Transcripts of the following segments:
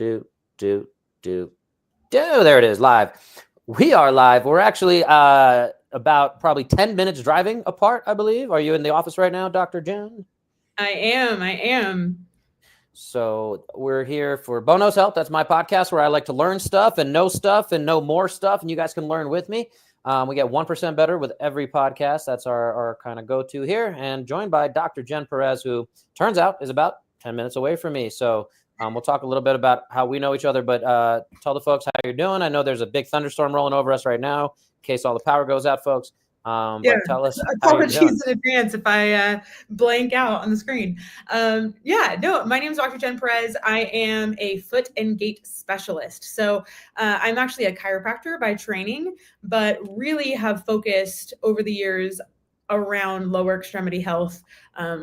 There it is, live. We are live. We're actually about probably 10 minutes driving apart, I believe. Are you in the office right now, Dr. Jen? I am. So we're here for Bono's Help. That's my podcast where I like to learn stuff and know more stuff, and you guys can learn with me. We get 1% better with every podcast. That's our kind of go-to here, and joined by Dr. Jen Perez, who turns out is about 10 minutes away from me. So we'll talk a little bit about how we know each other, but tell the folks how you're doing. I know there's a big thunderstorm rolling over us right now, in case all the power goes out, folks. But tell us. Apologies in advance if I blank out on the screen. My name is Dr. Jen Perez. I am a foot and gait specialist. So I'm actually a chiropractor by training, but really have focused over the years around lower extremity health,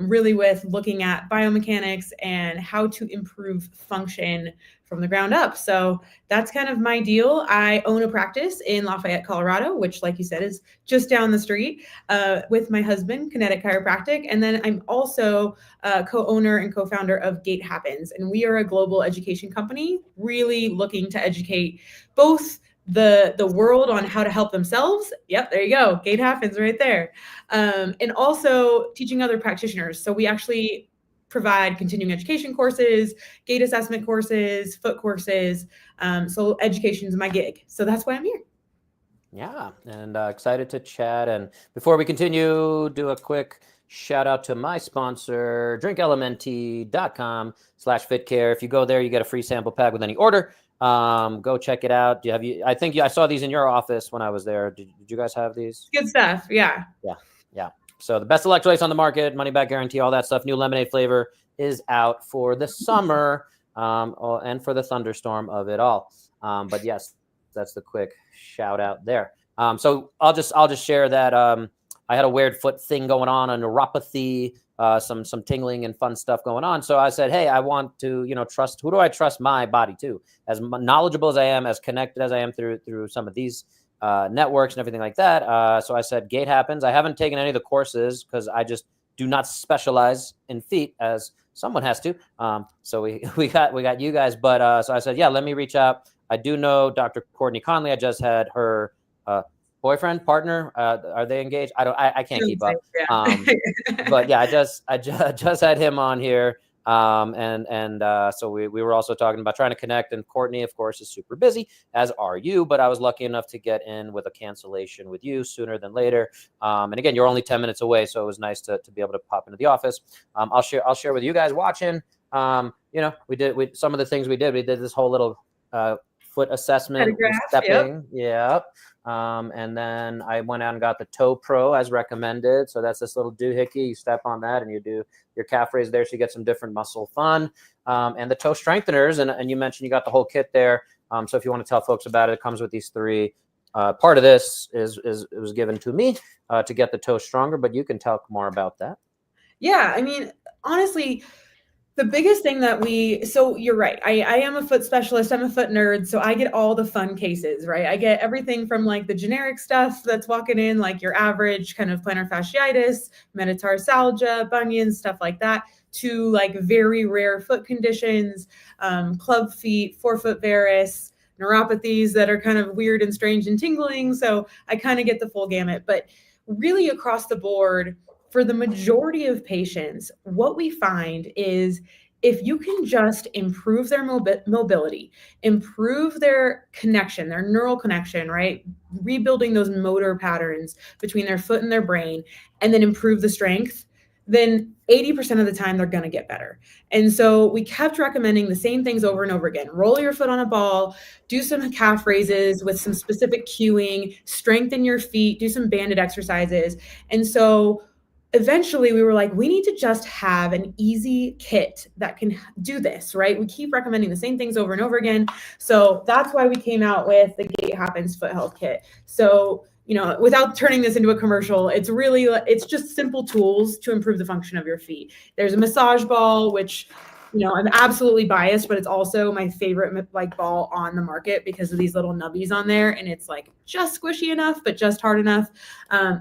really with looking at biomechanics and how to improve function from the ground up. So that's kind of my deal. I own a practice in Lafayette, Colorado, which, like you said, is just down the street, with my husband, Kinetic Chiropractic. And then I'm also co-owner and co-founder of Gait Happens. And we are a global education company, really looking to educate both the world on how to help themselves. Yep, there you go. Gait Happens right there. And also teaching other practitioners. So we actually provide continuing education courses, gait assessment courses, foot courses. So education is my gig. So that's why I'm here. Yeah, and excited to chat. And before we continue, do a quick shout out to my sponsor, drinklmnt.com/fitcare. If you go there, you get a free sample pack with any order. Go check it out. I saw these in your office when I was there. Did you guys have these? Good stuff. Yeah. So the best electrolytes on the market, money back guarantee, all that stuff. New lemonade flavor is out for the summer, and for the thunderstorm of it all. But yes, that's the quick shout out there. So I'll just share that I had a weird foot thing going on, a neuropathy, some tingling and fun stuff going on. So I said, hey, I want to, trust. Who do I trust my body to? As knowledgeable as I am, as connected as I am through some of these networks and everything like that. So I said, Gait Happens. I haven't taken any of the courses because I just do not specialize in feet as someone has to. So we got you guys. But so I said, yeah, let me reach out. I do know Dr. Courtney Conley. I just had her boyfriend, partner. Are they engaged? I can't keep up. But yeah, I just had him on here. So we were also talking about trying to connect, and Courtney, of course, is super busy, as are you, but I was lucky enough to get in with a cancellation with you sooner than later. And again, you're only 10 minutes away, so it was nice to be able to pop into the office. I'll share with you guys watching. We did some of the things we did. We did this whole little foot assessment, stepping. Yep. And then I went out and got the Toe Pro as recommended. So that's this little doohickey. You step on that and you do your calf raise there. So you get some different muscle fun. And the toe strengtheners. And you mentioned you got the whole kit there. So if you want to tell folks about it, it comes with these three. Part of this it was given to me to get the toe stronger, but you can talk more about that. Yeah. I mean, honestly, the biggest thing so you're right. I am a foot specialist. I'm a foot nerd. So I get all the fun cases, right? I get everything from like the generic stuff that's walking in, like your average kind of plantar fasciitis, metatarsalgia, bunions, stuff like that, to like very rare foot conditions, club feet, forefoot varus, neuropathies that are kind of weird and strange and tingling. So I kind of get the full gamut, but really across the board, for the majority of patients, what we find is if you can just improve their mobility, improve their connection, their neural connection, right? Rebuilding those motor patterns between their foot and their brain, and then improve the strength, then 80% of the time they're going to get better. And so we kept recommending the same things over and over again. Roll your foot on a ball, do some calf raises with some specific cueing, strengthen your feet, do some banded exercises. And so eventually we were like, we need to just have an easy kit that can do this, right? We keep recommending the same things over and over again. So that's why we came out with the Gait Happens Foot Health Kit. So, without turning this into a commercial, it's just simple tools to improve the function of your feet. There's a massage ball, which, I'm absolutely biased, but it's also my favorite ball on the market because of these little nubbies on there. And it's like just squishy enough, but just hard enough.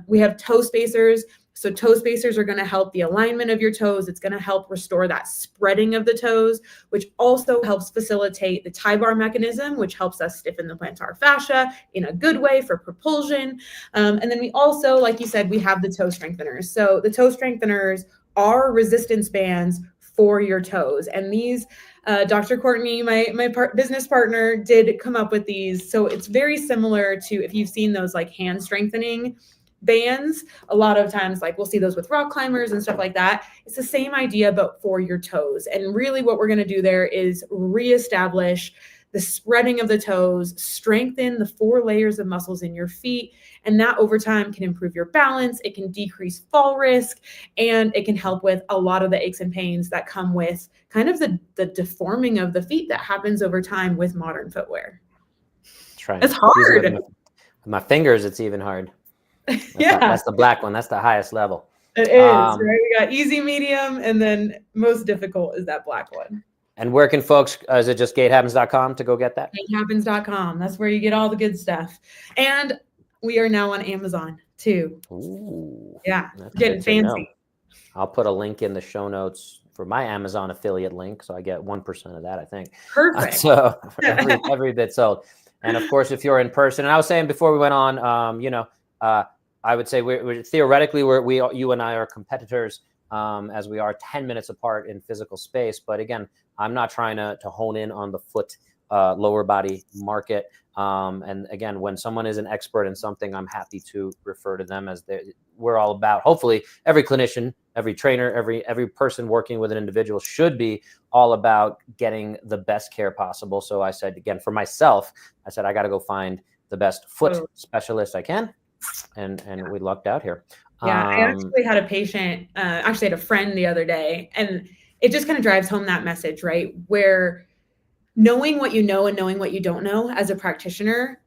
We have toe spacers. So toe spacers are going to help the alignment of your toes. It's going to help restore that spreading of the toes, which also helps facilitate the tie bar mechanism, which helps us stiffen the plantar fascia in a good way for propulsion. And then we also, like you said, we have the toe strengtheners. So the toe strengtheners are resistance bands for your toes. And these, Dr. Courtney, my business partner, did come up with these. So it's very similar to if you've seen those like hand strengthening bands. A lot of times, like we'll see those with rock climbers and stuff like that. It's the same idea, but for your toes. And really what we're going to do there is reestablish the spreading of the toes, strengthen the 4 layers of muscles in your feet. And that over time can improve your balance. It can decrease fall risk, and it can help with a lot of the aches and pains that come with kind of the deforming of the feet that happens over time with modern footwear. That's right. It's hard. With my fingers, it's even hard. That's the black one. That's the highest level. It is, right? We got easy, medium, and then most difficult is that black one. And where can folks, is it just gatehappens.com to go get that? Gatehappens.com. That's where you get all the good stuff. And we are now on Amazon too. Ooh. Yeah, getting fancy. I'll put a link in the show notes for my Amazon affiliate link. So I get 1% of that, I think. Perfect. So every bit sold. And of course, if you're in person, and I was saying before we went on, I would say we're theoretically, you and I are competitors, as we are 10 minutes apart in physical space. But again, I'm not trying to hone in on the foot, lower body market. And again, when someone is an expert in something, I'm happy to refer to them as we're all about. Hopefully every clinician, every trainer, every person working with an individual should be all about getting the best care possible. So I said, again, for myself, I said, I got to go find the best foot specialist I can. And we lucked out here. Yeah, I actually had a patient, actually had a friend the other day, and it just kind of drives home that message, right? Where knowing what you know and knowing what you don't know as a practitioner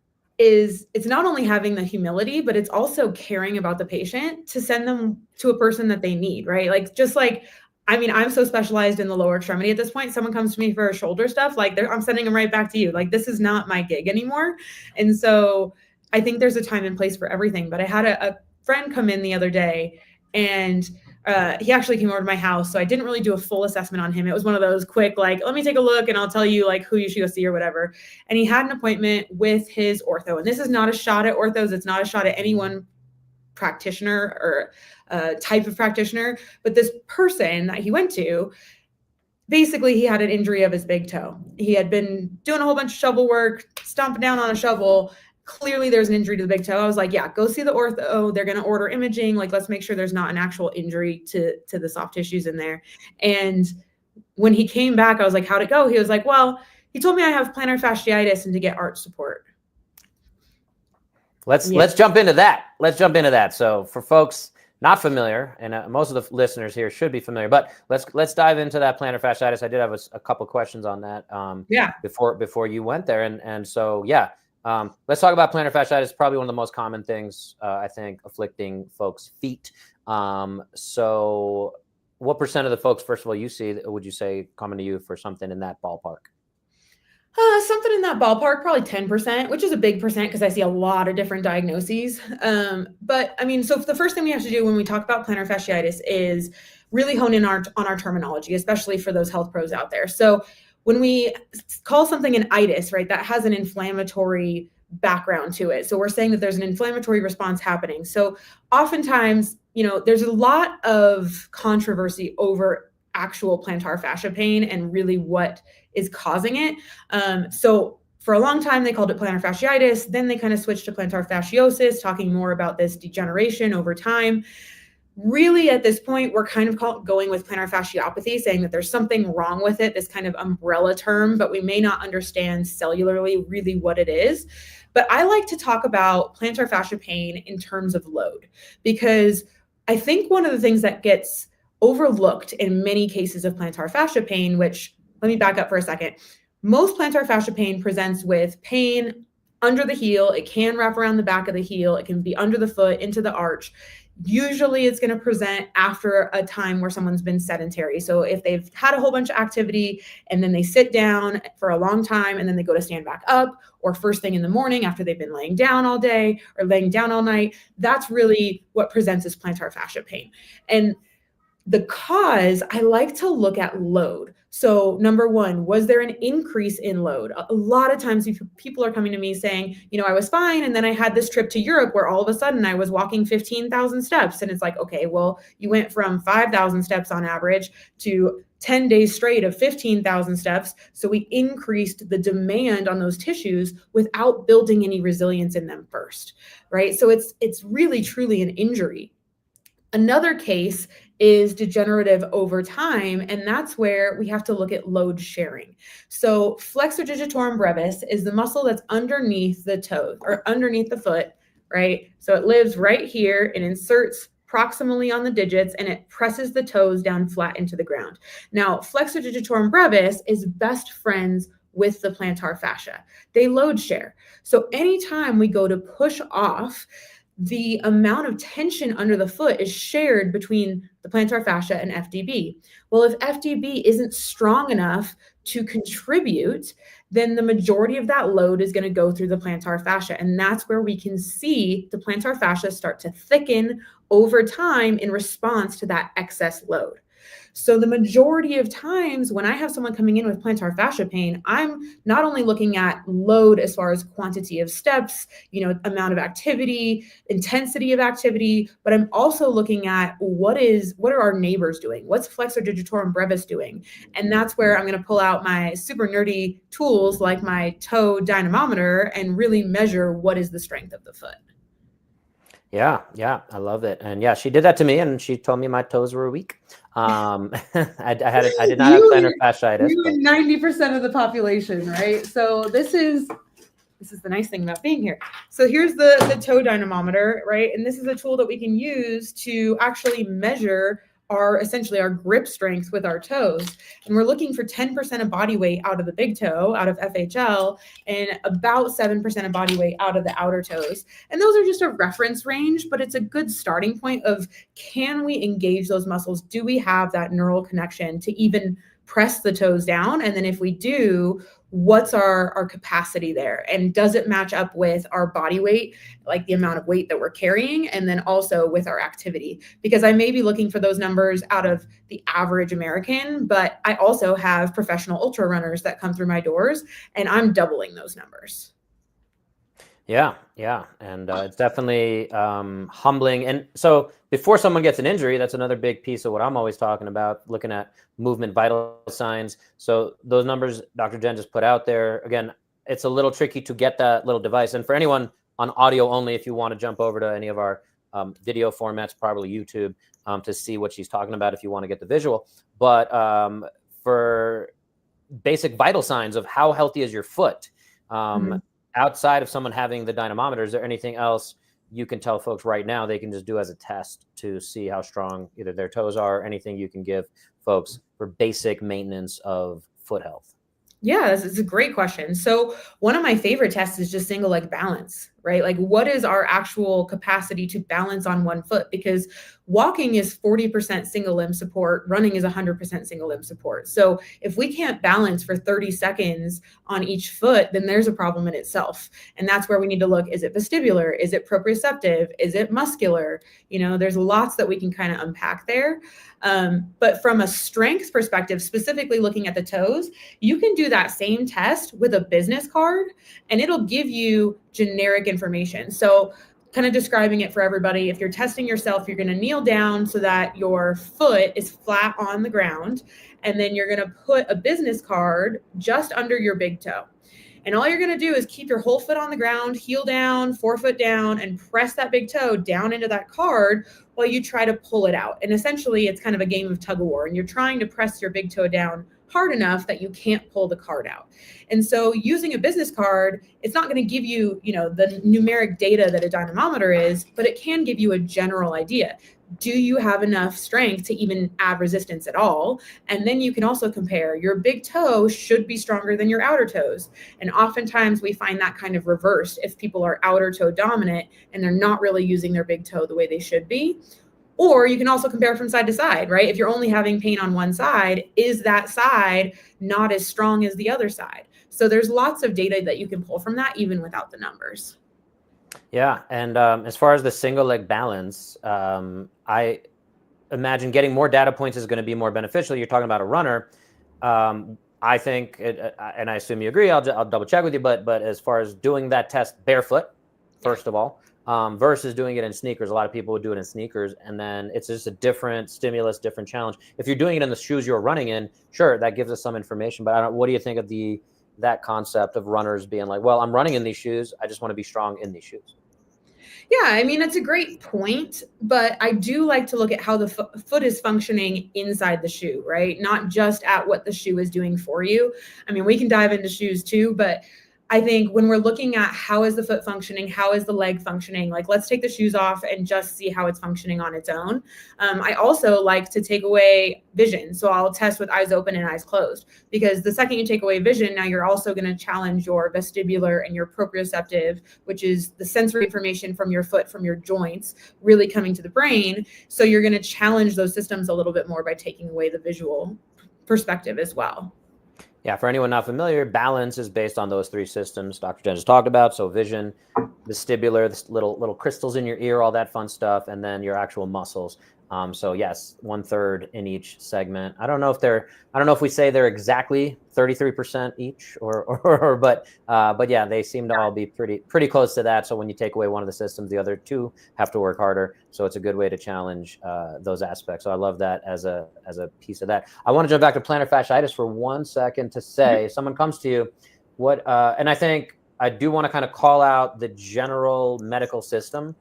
it's not only having the humility, but it's also caring about the patient to send them to a person that they need, right? Like, just like, I mean, I'm so specialized in the lower extremity at this point. Someone comes to me for shoulder stuff, like I'm sending them right back to you. Like, this is not my gig anymore. And so I think there's a time and place for everything. But I had a friend come in the other day, and he actually came over to my house. So I didn't really do a full assessment on him. It was one of those quick, like, let me take a look and I'll tell you like who you should go see or whatever. And he had an appointment with his ortho. And this is not a shot at orthos. It's not a shot at any one practitioner or type of practitioner. But this person that he went to, basically he had an injury of his big toe. He had been doing a whole bunch of shovel work, stomping down on a shovel. Clearly there's an injury to the big toe. I was like, yeah, go see the ortho. They're going to order imaging. Like, let's make sure there's not an actual injury to the soft tissues in there. And when he came back, I was like, how'd it go? He was like, well, he told me I have plantar fasciitis and to get arch support. Let's jump into that. So for folks not familiar, and most of the listeners here should be familiar, but let's dive into that plantar fasciitis. I did have a couple questions on that before you went there. And so, let's talk about plantar fasciitis. Probably one of the most common things, I think, afflicting folks' feet. So what percent of the folks, first of all, you see, would you say coming to you for something in that ballpark? Something in that ballpark, probably 10%, which is a big percent because I see a lot of different diagnoses. But I mean, so the first thing we have to do when we talk about plantar fasciitis is really hone in on our terminology, especially for those health pros out there. So when we call something an itis, right, that has an inflammatory background to it. So we're saying that there's an inflammatory response happening. So oftentimes, there's a lot of controversy over actual plantar fascia pain and really what is causing it. So for a long time, they called it plantar fasciitis. Then they kind of switched to plantar fasciosis, talking more about this degeneration over time. Really, at this point, we're kind of going with plantar fasciopathy, saying that there's something wrong with it, this kind of umbrella term, but we may not understand cellularly really what it is. But I like to talk about plantar fascia pain in terms of load, because I think one of the things that gets overlooked in many cases of plantar fascia pain, which, let me back up for a second. Most plantar fascia pain presents with pain under the heel. It can wrap around the back of the heel. It can be under the foot, into the arch. Usually it's going to present after a time where someone's been sedentary. So if they've had a whole bunch of activity and then they sit down for a long time and then they go to stand back up, or first thing in the morning after they've been laying down all day or laying down all night, that's really what presents as plantar fascia pain. And the cause, I like to look at load. So number one, was there an increase in load? A lot of times people are coming to me saying, I was fine. And then I had this trip to Europe where all of a sudden I was walking 15,000 steps. And it's like, okay, well, you went from 5,000 steps on average to 10 days straight of 15,000 steps. So we increased the demand on those tissues without building any resilience in them first, right? So it's really, truly an injury. Another case is degenerative over time, and that's where we have to look at load sharing. So flexor digitorum brevis is the muscle that's underneath the toe or underneath the foot, right? So it lives right here and inserts proximally on the digits, and it presses the toes down flat into the ground. Now, flexor digitorum brevis is best friends with the plantar fascia. They load share. So anytime we go to push off, the amount of tension under the foot is shared between the plantar fascia and FDB. Well, if FDB isn't strong enough to contribute, then the majority of that load is going to go through the plantar fascia. And that's where we can see the plantar fascia start to thicken over time in response to that excess load. So the majority of times when I have someone coming in with plantar fascia pain, I'm not only looking at load as far as quantity of steps, amount of activity, intensity of activity, but I'm also looking at what are our neighbors doing? What's flexor digitorum brevis doing? And that's where I'm going to pull out my super nerdy tools like my toe dynamometer and really measure what is the strength of the foot. Yeah, I love it. And yeah, she did that to me, and she told me my toes were weak. I did not have plantar fasciitis. You and 90% of the population, right? So this is the nice thing about being here. So here's the toe dynamometer, right? And this is a tool that we can use to actually measure essentially our grip strength with our toes. And we're looking for 10% of body weight out of the big toe, out of FHL, and about 7% of body weight out of the outer toes. And those are just a reference range, but it's a good starting point of, can we engage those muscles? Do we have that neural connection to even press the toes down? And then if we do, what's our capacity there? And does it match up with our body weight, like the amount of weight that we're carrying, and then also with our activity? Because I may be looking for those numbers out of the average American, but I also have professional ultra runners that come through my doors, and I'm doubling those numbers. Yeah. And it's definitely humbling. And so before someone gets an injury, that's another big piece of what I'm always talking about, looking at movement vital signs. So those numbers Dr. Jen just put out there, again, it's a little tricky to get that little device. And for anyone on audio only, if you want to jump over to any of our video formats, probably YouTube, to see what she's talking about if you want to get the visual. But for basic vital signs of how healthy is your foot, outside of someone having the dynamometer, is there anything else you can tell folks right now they can just do as a test to see how strong either their toes are, or anything you can give folks for basic maintenance of foot health? Yeah, this is a great question. So one of my favorite tests is just single leg balance, right? Like, what is our actual capacity to balance on one foot? Because walking is 40% single limb support, running is 100% single limb support. So if we can't balance for 30 seconds on each foot, then there's a problem in itself. And that's where we need to look. Is it vestibular? Is it proprioceptive? Is it muscular? There's lots that we can kind of unpack there. But from a strength perspective, specifically looking at the toes, you can do that same test with a business card, and it'll give you generic information. So kind of describing it for everybody, if you're testing yourself, you're going to kneel down so that your foot is flat on the ground, and then you're going to put a business card just under your big toe. And all you're going to do is keep your whole foot on the ground, heel down, forefoot down, and press that big toe down into that card while you try to pull it out. And essentially, it's kind of a game of tug of war, and you're trying to press your big toe down hard enough that you can't pull the card out. And so using a business card, it's not going to give you, the numeric data that a dynamometer is, but it can give you a general idea. do you have enough strength to even add resistance at all? And then you can also compare, your big toe should be stronger than your outer toes. And oftentimes we find that kind of reversed if people are outer toe dominant and they're not really using their big toe the way they should be. Or you can also compare from side to side, right? If you're only having pain on one side, is that side not as strong as the other side? So there's lots of data that you can pull from that, even without the numbers. Yeah. And as far as the single leg balance, I imagine getting more data points is going to be more beneficial. You're talking about a runner. I think, and I assume you agree, I'll double check with you, but as far as doing that test barefoot, first of all, versus doing it in sneakers, a lot of people would do it in sneakers, and then it's just a different stimulus, different challenge. If you're doing it in the shoes you're running in, sure, that gives us some information, but what do you think of that concept of runners being like, well, I'm running in these shoes, I just want to be strong in these shoes? Yeah, I mean, it's a great point, but I do like to look at how the foot is functioning inside the shoe, right? Not just at what the shoe is doing for you. I mean, we can dive into shoes too, but I think when we're looking at how is the foot functioning, how is the leg functioning, like let's take the shoes off and just see how it's functioning on its own. I also like to take away vision. So I'll test with eyes open and eyes closed, because the second you take away vision, now you're also going to challenge your vestibular and your proprioceptive, which is the sensory information from your foot, from your joints, really coming to the brain. So you're going to challenge those systems a little bit more by taking away the visual perspective as well. Yeah, for anyone not familiar, balance is based on those three systems Dr. Jen just talked about. So vision, vestibular, the little crystals in your ear, all that fun stuff, and then your actual muscles. So yes, 1/3 in each segment. I don't know if we say they're exactly 33% each, but yeah, they seem to all be pretty close to that. So when you take away one of the systems, the other two have to work harder. So it's a good way to challenge those aspects. So I love that as a piece of that. I want to jump back to plantar fasciitis for 1 second to say, if someone comes to you, and I think I do want to kind of call out the general medical system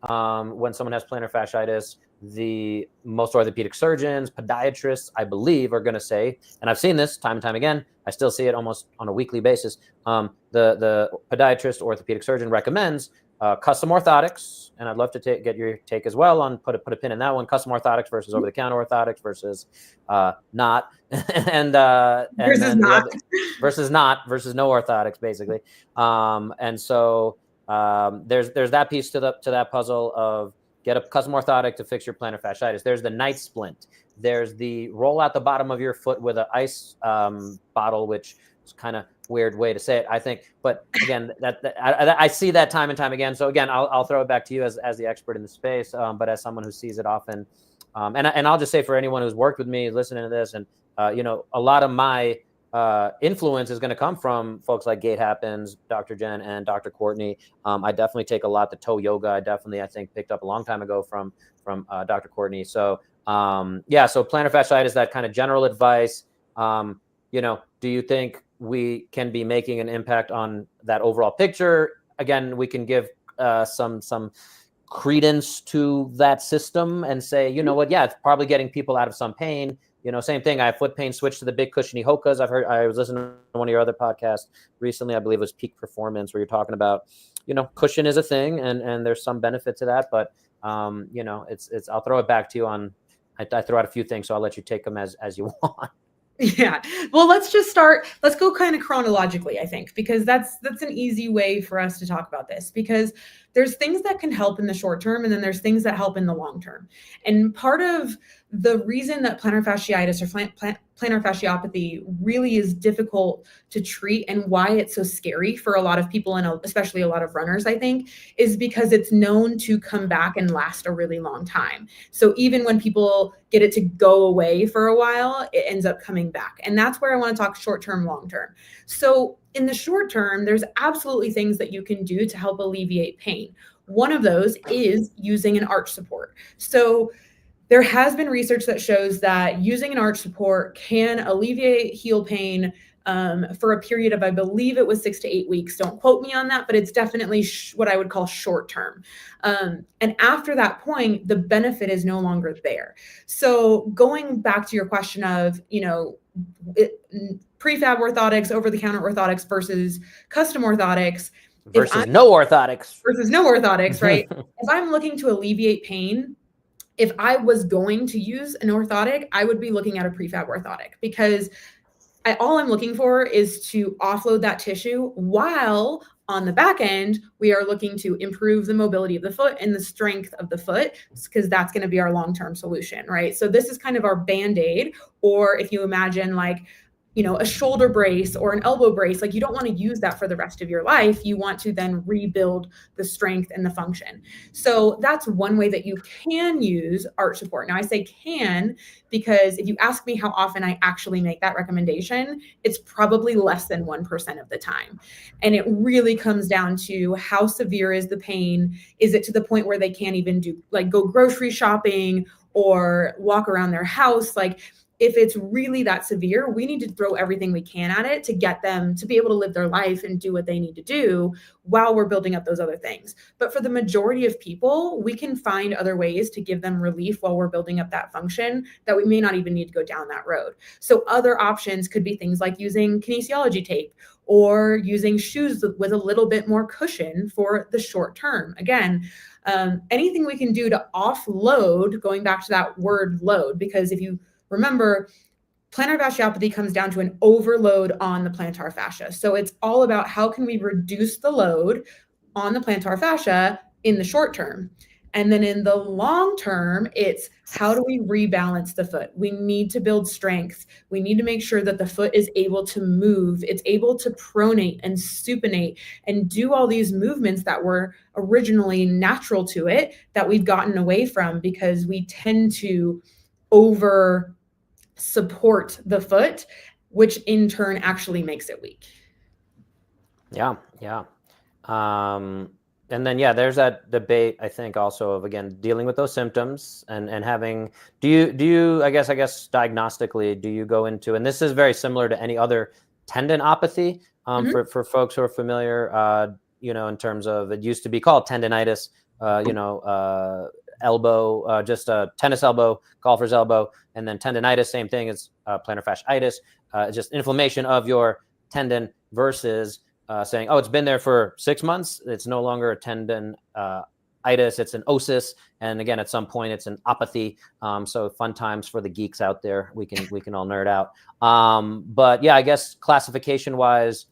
when someone has plantar fasciitis. The most orthopedic surgeons, podiatrists, I believe, are going to say, and I've seen this time and time again, I still see it almost on a weekly basis. The podiatrist, orthopedic surgeon recommends custom orthotics, and I'd love to get your take as well on put a pin in that one. Custom orthotics versus over-the-counter orthotics versus not, versus no orthotics, basically. And so there's that piece to that puzzle of get a custom orthotic to fix your plantar fasciitis. There's the night splint. There's the roll out the bottom of your foot with an ice bottle, which is kind of weird way to say it, I think. But again, I see that time and time again. So again, I'll throw it back to you as the expert in the space, but as someone who sees it often. And I'll just say, for anyone who's worked with me, listening to this, and a lot of my influence is going to come from folks like Gait Happens, Dr. Jen, and Dr. Courtney. I definitely take a lot to toe yoga. I think picked up a long time ago from Dr. Courtney. So so plantar fasciitis, that kind of general advice. Do you think we can be making an impact on that overall picture? Again, we can give some credence to that system and say, you know what, yeah, it's probably getting people out of some pain. Same thing. I have foot pain, switch to the big cushiony Hokas. I was listening to one of your other podcasts recently. I believe it was Peak Performance, where you're talking about, cushion is a thing, and there's some benefit to that. But it's. I'll throw it back to you on. I throw out a few things, so I'll let you take them as you want. Yeah. Well, let's go kind of chronologically, I think, because that's an easy way for us to talk about this, because there's things that can help in the short term, and then there's things that help in the long term. And part of the reason that plantar fasciitis or plantar fasciopathy really is difficult to treat, and why it's so scary for a lot of people, and especially a lot of runners, I think, is because it's known to come back and last a really long time. So even when people get it to go away for a while, it ends up coming back. And that's where I want to talk short term, long term. So in the short term, there's absolutely things that you can do to help alleviate pain. One of those is using an arch support. So there has been research that shows that using an arch support can alleviate heel pain for a period of, I believe it was 6 to 8 weeks. Don't quote me on that, but it's definitely what I would call short term. And after that point, the benefit is no longer there. So going back to your question of, prefab orthotics, over-the-counter orthotics versus custom orthotics. Versus no orthotics, right? If I'm looking to alleviate pain, if I was going to use an orthotic, I would be looking at a prefab orthotic, because all I'm looking for is to offload that tissue, while on the back end, we are looking to improve the mobility of the foot and the strength of the foot, because that's going to be our long-term solution, right? So this is kind of our Band-Aid. Or if you imagine like, a shoulder brace or an elbow brace, like you don't want to use that for the rest of your life. You want to then rebuild the strength and the function. So that's one way that you can use arch support. Now I say can, because if you ask me how often I actually make that recommendation, it's probably less than 1% of the time. And it really comes down to how severe is the pain? Is it to the point where they can't even go grocery shopping or walk around their house? Like, if it's really that severe, we need to throw everything we can at it to get them to be able to live their life and do what they need to do while we're building up those other things. But for the majority of people, we can find other ways to give them relief while we're building up that function, that we may not even need to go down that road. So other options could be things like using kinesiology tape, or using shoes with a little bit more cushion for the short term. Again, anything we can do to offload, going back to that word load, because if you remember, plantar fasciopathy comes down to an overload on the plantar fascia. So it's all about how can we reduce the load on the plantar fascia in the short term. And then in the long term, it's how do we rebalance the foot? We need to build strength. We need to make sure that the foot is able to move. It's able to pronate and supinate and do all these movements that were originally natural to it, that we've gotten away from because we tend to over support the foot, which in turn actually makes it weak. Yeah. And then, there's that debate, I think, also of, again, dealing with those symptoms and having, do you, I guess, diagnostically, do you go into, and this is very similar to any other tendinopathy, for folks who are familiar, in terms of, it used to be called tendinitis, elbow, just a tennis elbow, golfer's elbow, and then tendinitis, same thing as plantar fasciitis, just inflammation of your tendon versus saying, oh, it's been there for 6 months. It's no longer a tendinitis, it's an osis. And again, at some point it's an opathy. So fun times for the geeks out there. We can all nerd out. But yeah, I guess classification wise,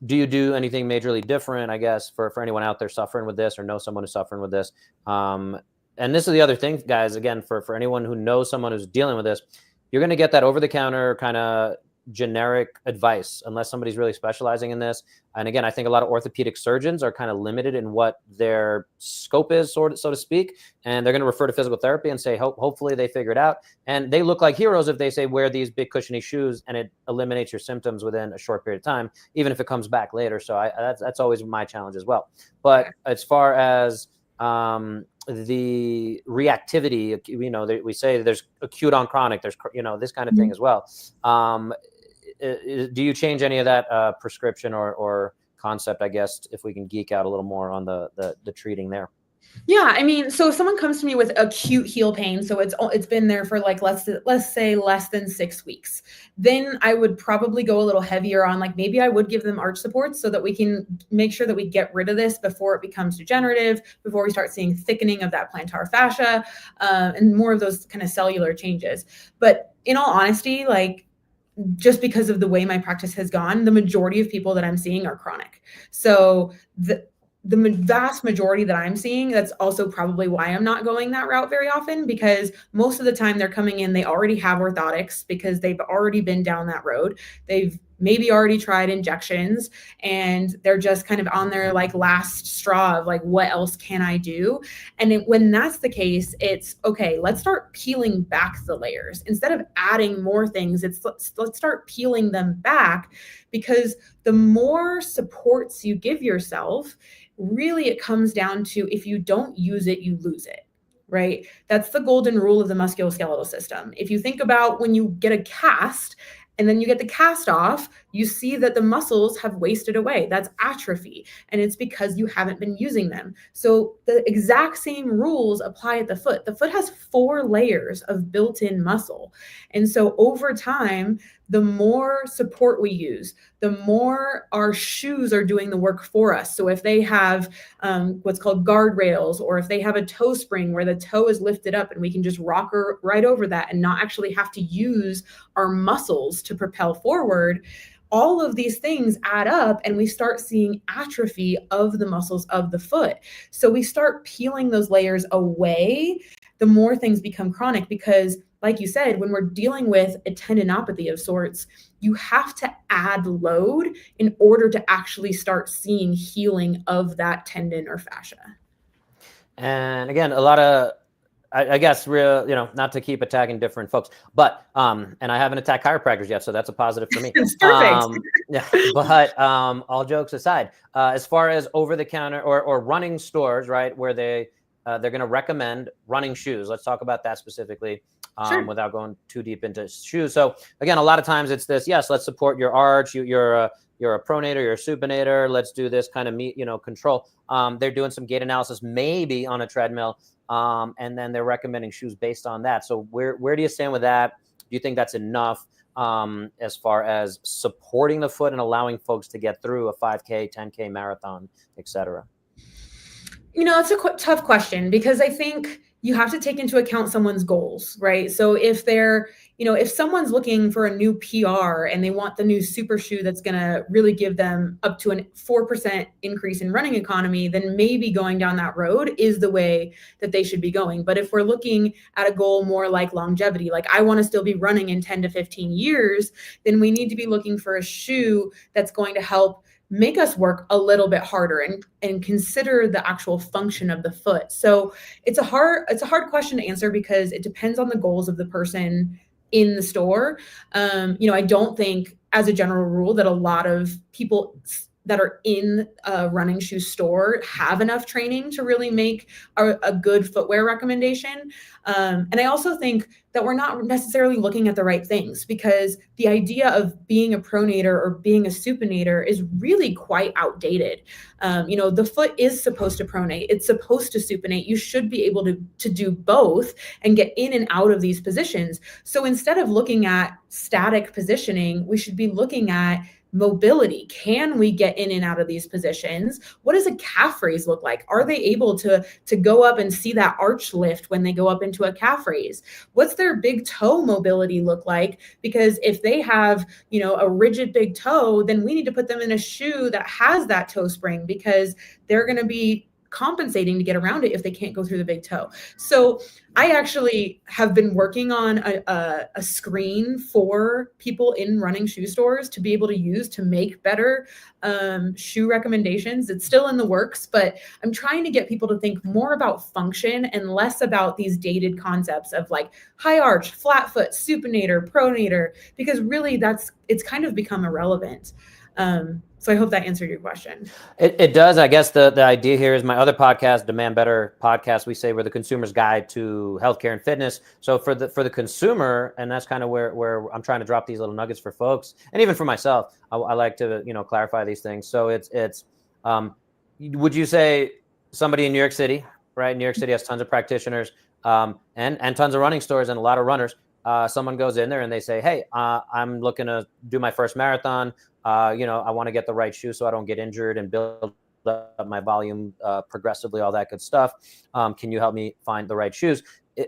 do you do anything majorly different, I guess, for anyone out there suffering with this or know someone who's suffering with this? And this is the other thing, guys, again, for anyone who knows someone who's dealing with this, you're going to get that over-the-counter kind of generic advice unless somebody's really specializing in this. And again, I think a lot of orthopedic surgeons are kind of limited in what their scope is, so to speak. And they're going to refer to physical therapy and say, hopefully they figure it out. And they look like heroes if they say, wear these big cushiony shoes and it eliminates your symptoms within a short period of time, even if it comes back later. So that's always my challenge as well. But as far as the reactivity, we say there's acute on chronic, there's, this kind of thing as well. Do you change any of that prescription or concept, I guess, if we can geek out a little more on the treating there? Yeah, I mean, so if someone comes to me with acute heel pain, so it's been there for like let's say less than 6 weeks, then I would probably go a little heavier on, like, maybe I would give them arch supports so that we can make sure that we get rid of this before it becomes degenerative, before we start seeing thickening of that plantar fascia, and more of those kind of cellular changes. But in all honesty, like, just because of the way my practice has gone, the majority of people that I'm seeing are chronic. So the vast majority that I'm seeing, that's also probably why I'm not going that route very often, because most of the time they're coming in, they already have orthotics because they've already been down that road. They've maybe already tried injections and they're just kind of on their like last straw of like, what else can I do? And when that's the case, it's okay, let's start peeling back the layers. Instead of adding more things, let's start peeling them back, because the more supports you give yourself, really it comes down to, if you don't use it, you lose it, right? That's the golden rule of the musculoskeletal system. If you think about when you get a cast and then you get the cast off, you see that the muscles have wasted away. That's atrophy. And it's because you haven't been using them. So the exact same rules apply at the foot. The foot has 4 layers of built-in muscle. And so over time, the more support we use, the more our shoes are doing the work for us. So if they have what's called guardrails, or if they have a toe spring where the toe is lifted up and we can just rock right over that and not actually have to use our muscles to propel forward, all of these things add up and we start seeing atrophy of the muscles of the foot. So we start peeling those layers away, the more things become chronic, because like you said, when we're dealing with a tendinopathy of sorts, you have to add load in order to actually start seeing healing of that tendon or fascia. And again, a lot of, I guess, real, not to keep attacking different folks, but, and I haven't attacked chiropractors yet, so that's a positive for me. It's perfect. Yeah, but all jokes aside, as far as over-the-counter or running stores, right, where they're going to recommend running shoes. Let's talk about that specifically, Sure. without going too deep into shoes. So again, a lot of times it's this, yes, let's support your arch. You're a pronator, you're a supinator. Let's do this kind of control. They're doing some gait analysis, maybe on a treadmill. And then they're recommending shoes based on that. So where do you stand with that? Do you think that's enough as far as supporting the foot and allowing folks to get through a 5K, 10K marathon, et cetera? It's a tough question, because I think you have to take into account someone's goals, right? So if if someone's looking for a new PR and they want the new super shoe that's going to really give them up to a 4% increase in running economy, then maybe going down that road is the way that they should be going. But if we're looking at a goal more like longevity, like I want to still be running in 10 to 15 years, then we need to be looking for a shoe that's going to help make us work a little bit harder and consider the actual function of the foot. So it's a hard question to answer, because it depends on the goals of the person in the store. I don't think, as a general rule, that a lot of people that are in a running shoe store have enough training to really make a good footwear recommendation. And I also think that we're not necessarily looking at the right things, because the idea of being a pronator or being a supinator is really quite outdated. The foot is supposed to pronate. It's supposed to supinate. You should be able to do both and get in and out of these positions. So instead of looking at static positioning, we should be looking at mobility. Can we get in and out of these positions? What does a calf raise look like? Are they able to go up and see that arch lift when they go up into a calf raise? What's their big toe mobility look like? Because if they have, a rigid big toe, then we need to put them in a shoe that has that toe spring, because they're going to be compensating to get around it if they can't go through the big toe. So I actually have been working on a screen for people in running shoe stores to be able to use to make better shoe recommendations. It's still in the works, but I'm trying to get people to think more about function and less about these dated concepts of like high arch, flat foot, supinator, pronator, because really it's kind of become irrelevant. So I hope that answered your question. It does. I guess the idea here is my other podcast, Demand Better podcast. We say we're the consumer's guide to healthcare and fitness. So for the consumer, and that's kind of where I'm trying to drop these little nuggets for folks, and even for myself, I like to clarify these things. So it's would you say somebody in New York City, right? New York City has tons of practitioners and tons of running stores and a lot of runners. Someone goes in there and they say, hey, I'm looking to do my first marathon. I want to get the right shoe so I don't get injured and build up my volume progressively, all that good stuff. Can you help me find the right shoes?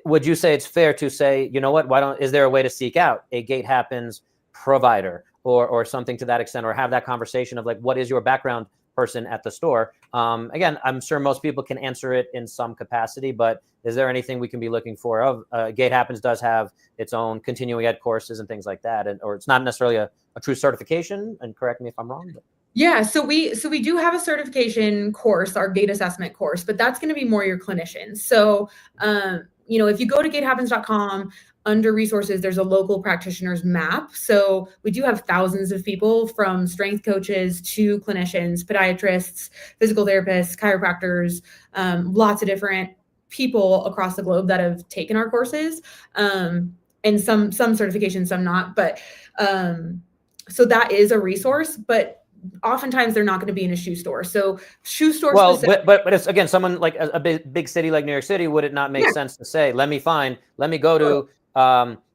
Would you say it's fair to say, you know what, is there a way to seek out a Gait Happens provider or something to that extent, or have that conversation of like, what is your background person at the store? Again, I'm sure most people can answer it in some capacity, but is there anything we can be looking for? Gait Happens does have its own continuing ed courses and things like that, or it's not necessarily a true certification. And correct me if I'm wrong. But. Yeah, so we do have a certification course, our gait assessment course, but that's going to be more your clinician. So, if you go to gaithappens.com, under resources, there's a local practitioners map. So we do have thousands of people, from strength coaches to clinicians, podiatrists, physical therapists, chiropractors, lots of different people across the globe that have taken our courses, and some certifications, some not. But so that is a resource, but oftentimes they're not going to be in a shoe store. So shoe store. Well, but it's, again, someone like a big city like New York City, would it not make sense to say, let me go to,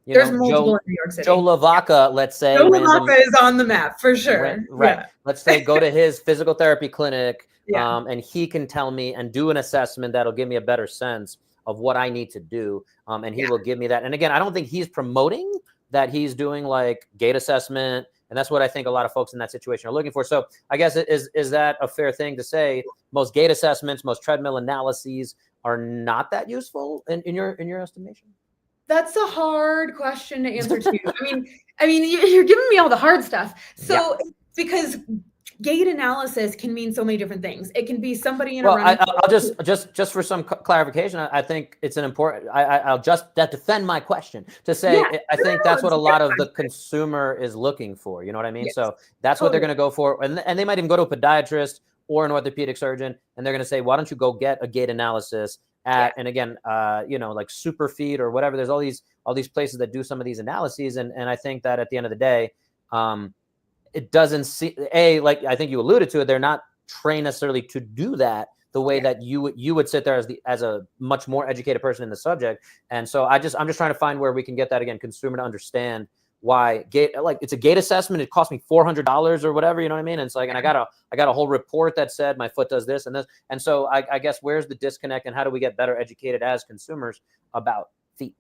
There's multiple in New York City. Joe Lavaca, let's say. Joe Lavaca is on the map for sure. Right. Yeah. Let's say go to his physical therapy clinic, Yeah. and he can tell me and do an assessment that'll give me a better sense of what I need to do. And he will give me that. And again, I don't think he's promoting that he's doing like gait assessment. And that's what I think a lot of folks in that situation are looking for. So I guess is that a fair thing to say? Most gait assessments, most treadmill analyses are not that useful in your estimation? That's a hard question to answer too. I mean, you're giving me all the hard stuff. So because gait analysis can mean so many different things. It can be somebody in a running. I'll just for some clarification, I think it's an important. I'll just defend my question to say I think that's what a lot of the consumer is looking for. You know what I mean? Yes. So that's what they're going to go for, and they might even go to a podiatrist or an orthopedic surgeon, and they're going to say, "Why don't you go get a gait analysis?" And again, like Superfeed or whatever. There's all these places that do some of these analyses, and I think that at the end of the day, it doesn't see like I think you alluded to it. They're not trained necessarily to do that the way that you would sit there as a much more educated person in the subject. And so I'm just trying to find where we can get that again, consumer to understand why gait, like it's a gait assessment. It cost me $400 or whatever, you know what I mean? And it's like, and I got a whole report that said my foot does this and this. And so I guess where's the disconnect, and how do we get better educated as consumers about feet?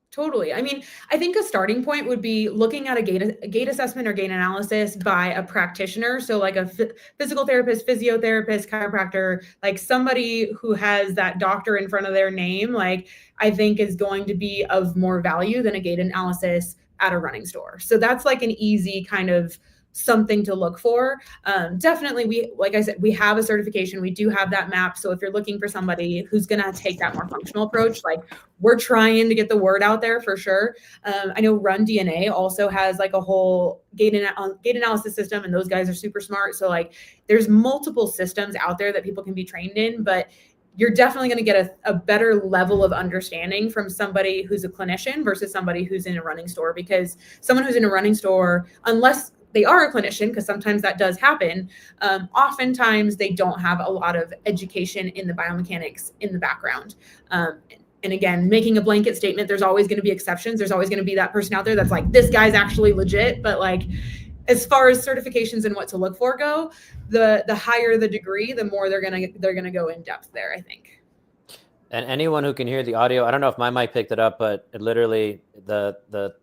Totally. I mean, I think a starting point would be looking at a gait assessment or gait analysis by a practitioner. So like a physical therapist, physiotherapist, chiropractor, like somebody who has that doctor in front of their name, like I think is going to be of more value than a gait analysis at a running store. So that's like an easy kind of something to look for. Definitely, like I said, we have a certification. We do have that map. So if you're looking for somebody who's going to take that more functional approach, like we're trying to get the word out there for sure. I know Run DNA also has like a whole gait analysis system, and those guys are super smart. So like there's multiple systems out there that people can be trained in, but you're definitely going to get a better level of understanding from somebody who's a clinician versus somebody who's in a running store, because someone who's in a running store, unless they are a clinician, because sometimes that does happen, oftentimes they don't have a lot of education in the biomechanics in the background. And again, making a blanket statement, there's always going to be exceptions. There's always going to be that person out there that's like, this guy's actually legit. But like, as far as certifications and what to look for go, the higher the degree, the more they're gonna go in depth there, I think. And anyone who can hear the audio, I don't know if my mic picked it up, but it literally the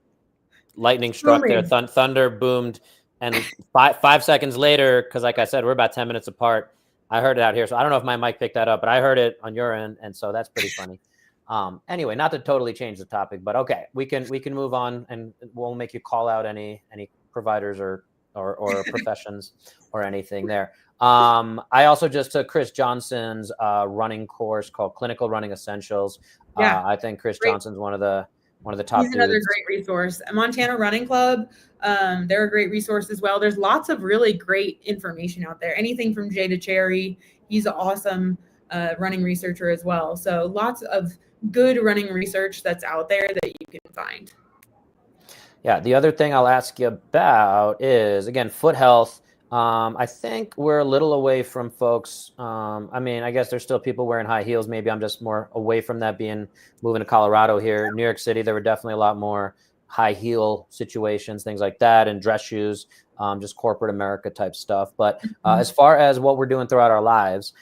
lightning struck there, thunder boomed, and 5 seconds later, because like I said, we're about 10 minutes apart, I heard it out here. So I don't know if my mic picked that up, but I heard it on your end, and so that's pretty funny. Anyway, not to totally change the topic, but okay, we can move on, and we'll make you call out any providers or professions or anything there. I also just took Chris Johnson's running course called Clinical Running Essentials. I think Chris Johnson's one of the top dudes. He's another great resource. Montana Running Club, they're a great resource as well. There's lots of really great information out there. Anything from Jay to Cherry. He's an awesome running researcher as well. So lots of good running research that's out there that you can find. Yeah, the other thing I'll ask you about is, again, foot health. I think we're a little away from folks. I mean, I guess there's still people wearing high heels. Maybe I'm just more away from that moving to Colorado here. New York City, there were definitely a lot more high heel situations, things like that, and dress shoes, just corporate America type stuff. But as far as what we're doing throughout our lives,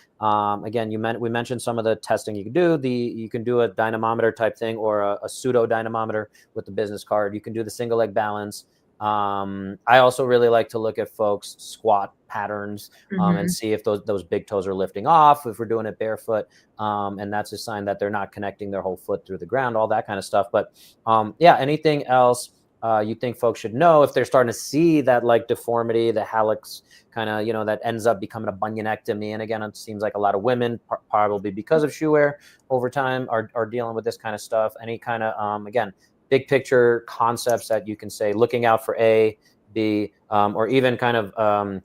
again, we mentioned some of the testing you can do. You can do a dynamometer type thing, or a pseudo dynamometer with the business card. You can do the single leg balance. I also really like to look at folks' squat patterns and see if those big toes are lifting off, if we're doing it barefoot, and that's a sign that they're not connecting their whole foot through the ground, all that kind of stuff. But yeah, anything else you think folks should know if they're starting to see that like deformity, the hallux kind of, that ends up becoming a bunionectomy? And again, it seems like a lot of women, probably because of shoe wear over time, are dealing with this kind of stuff. Any kind of, again, big picture concepts that you can say, looking out for A, B, or even kind of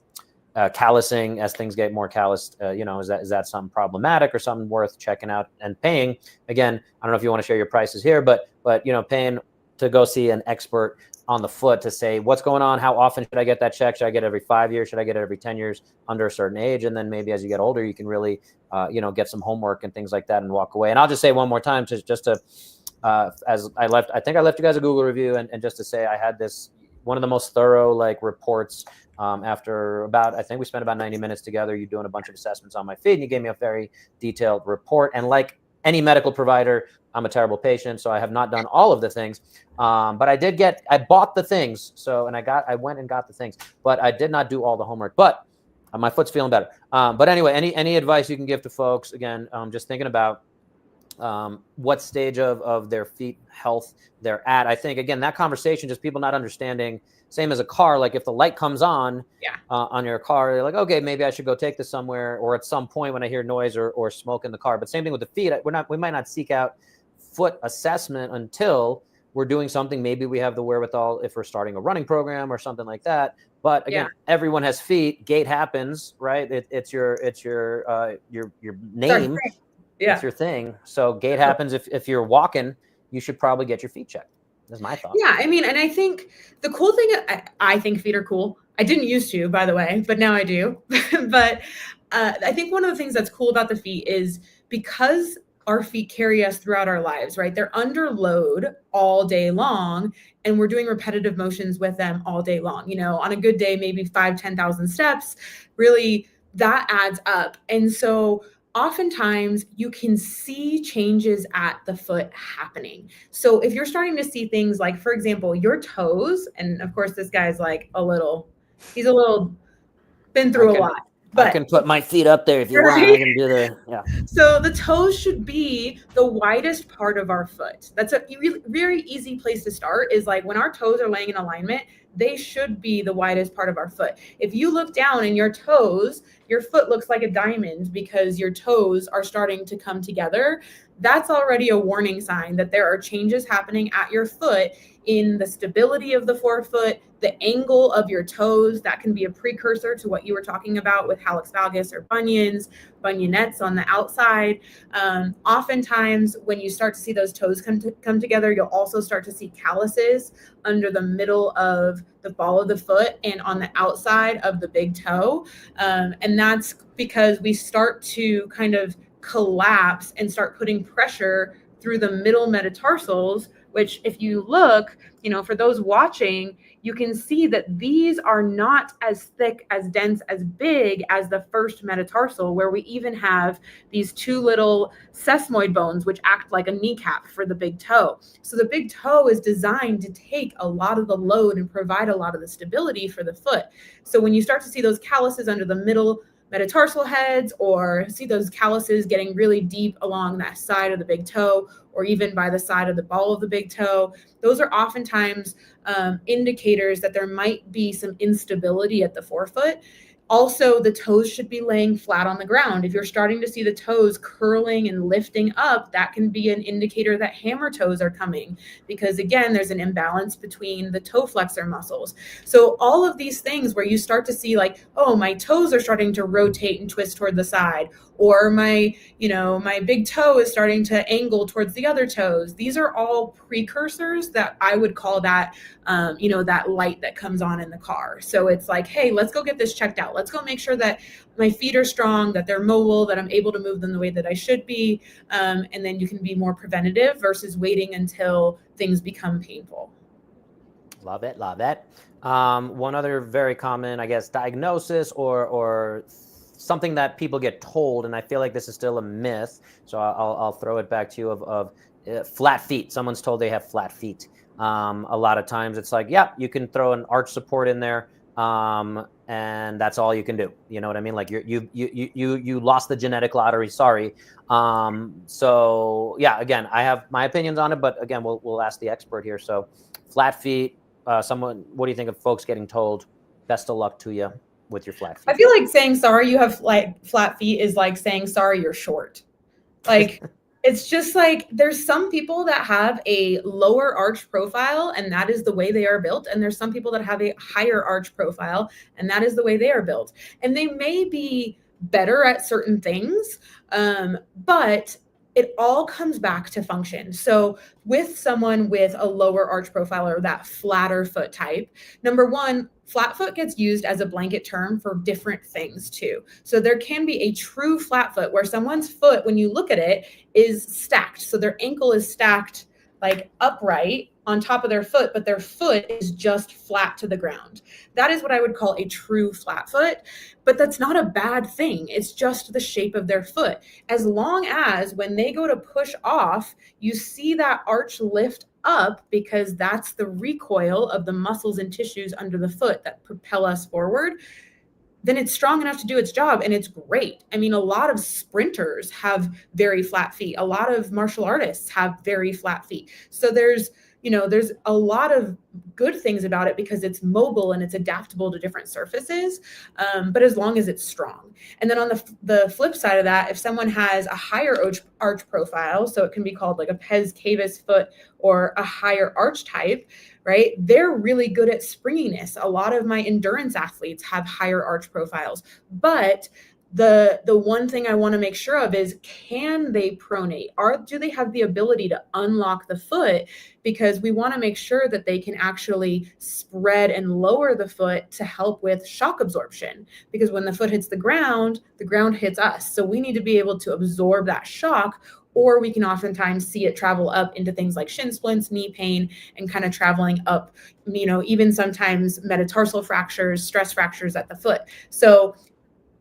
callousing as things get more calloused, is that something problematic or something worth checking out and paying? Again, I don't know if you want to share your prices here, but paying to go see an expert on the foot to say what's going on, how often should I get that check? Should I get it every 5 years? Should I get it every 10 years under a certain age? And then maybe as you get older, you can really, get some homework and things like that and walk away. And I'll just say one more time, just to as I left, I think I left you guys a Google review, and just to say I had this, one of the most thorough like reports after about, I think we spent about 90 minutes together, you doing a bunch of assessments on my feet, and you gave me a very detailed report. And like any medical provider, I'm a terrible patient, so I have not done all of the things. But I bought the things. So, and I went and got the things, but I did not do all the homework, but my foot's feeling better. But anyway, any advice you can give to folks, again, just thinking about what stage of their feet health they're at. I think, again, that conversation, just people not understanding, same as a car, like if the light comes on on your car, they're like, okay, maybe I should go take this somewhere, or at some point when I hear noise or smoke in the car. But same thing with the feet. We might not seek out foot assessment until we're doing something. Maybe we have the wherewithal if we're starting a running program or something like that. But again, everyone has feet. Gait happens, right? It's your name. It's your thing. So gait happens. If you're walking, you should probably get your feet checked. That's my thought. Yeah, I mean, and I think the cool thing, I think feet are cool. I didn't used to, by the way, but now I do. But I think one of the things that's cool about the feet is because our feet carry us throughout our lives, right? They're under load all day long, and we're doing repetitive motions with them all day long. You know, on a good day, maybe 10,000 steps, really that adds up. And so oftentimes you can see changes at the foot happening. So if you're starting to see things like, for example, your toes, and of course this guy's like he's a little been through a lot. But I can put my feet up there if you want. I can do So the toes should be the widest part of our foot. That's a really, very easy place to start, is like when our toes are laying in alignment, they should be the widest part of our foot. If you look down and your foot looks like a diamond because your toes are starting to come together, that's already a warning sign that there are changes happening at your foot in the stability of the forefoot, the angle of your toes. That can be a precursor to what you were talking about with hallux valgus or bunions, bunionettes on the outside. Oftentimes, when you start to see those toes come together, you'll also start to see calluses under the middle of the ball of the foot and on the outside of the big toe. And that's because we start to kind of collapse and start putting pressure through the middle metatarsals, which if you look, for those watching, you can see that these are not as thick, as dense, as big as the first metatarsal, where we even have these two little sesamoid bones, which act like a kneecap for the big toe. So the big toe is designed to take a lot of the load and provide a lot of the stability for the foot. So when you start to see those calluses under the middle metatarsal heads, or see those calluses getting really deep along that side of the big toe, or even by the side of the ball of the big toe, those are oftentimes indicators that there might be some instability at the forefoot. Also, the toes should be laying flat on the ground. If you're starting to see the toes curling and lifting up, that can be an indicator that hammer toes are coming, because again, there's an imbalance between the toe flexor muscles. So all of these things where you start to see like, oh, my toes are starting to rotate and twist toward the side, or my big toe is starting to angle towards the other toes. These are all precursors that I would call that, that light that comes on in the car. So it's like, hey, let's go get this checked out. Let's go make sure that my feet are strong, that they're mobile, that I'm able to move them the way that I should be. And then you can be more preventative versus waiting until things become painful. Love it. One other very common, I guess, diagnosis or something that people get told, and I feel like this is still a myth, so I'll throw it back to you, of flat feet. Someone's told they have flat feet. A lot of times it's like, yeah, you can throw an arch support in there, and that's all you can do. You know what I mean? Like you lost the genetic lottery. Sorry. So yeah, again, I have my opinions on it, but again, we'll ask the expert here. So flat feet. What do you think of folks getting told, best of luck to you with your flat feet? I feel like saying sorry you have like flat feet is like saying sorry you're short. Like it's just like there's some people that have a lower arch profile and that is the way they are built, and there's some people that have a higher arch profile and that is the way they are built, and they may be better at certain things, but it all comes back to function. So with someone with a lower arch profile or that flatter foot type, number one, flat foot gets used as a blanket term for different things too. So there can be a true flat foot where someone's foot, when you look at it, is stacked. So their ankle is stacked like upright on top of their foot, but their foot is just flat to the ground. That is what I would call a true flat foot, but that's not a bad thing. It's just the shape of their foot. As long as when they go to push off, you see that arch lift up, because that's the recoil of the muscles and tissues under the foot that propel us forward, then it's strong enough to do its job, and it's great. I mean, a lot of sprinters have very flat feet. A lot of martial artists have very flat feet. So there's a lot of good things about it because it's mobile and it's adaptable to different surfaces, but as long as it's strong. And then on the flip side of that, if someone has a higher arch profile, so it can be called like a pes cavus foot or a higher arch type, right? They're really good at springiness. A lot of my endurance athletes have higher arch profiles, but the one thing I want to make sure of is, can they pronate? Do they have the ability to unlock the foot? Because we want to make sure that they can actually spread and lower the foot to help with shock absorption. Because when the foot hits the ground hits us. So we need to be able to absorb that shock, or we can oftentimes see it travel up into things like shin splints, knee pain, and kind of traveling up, even sometimes metatarsal fractures, stress fractures at the foot. So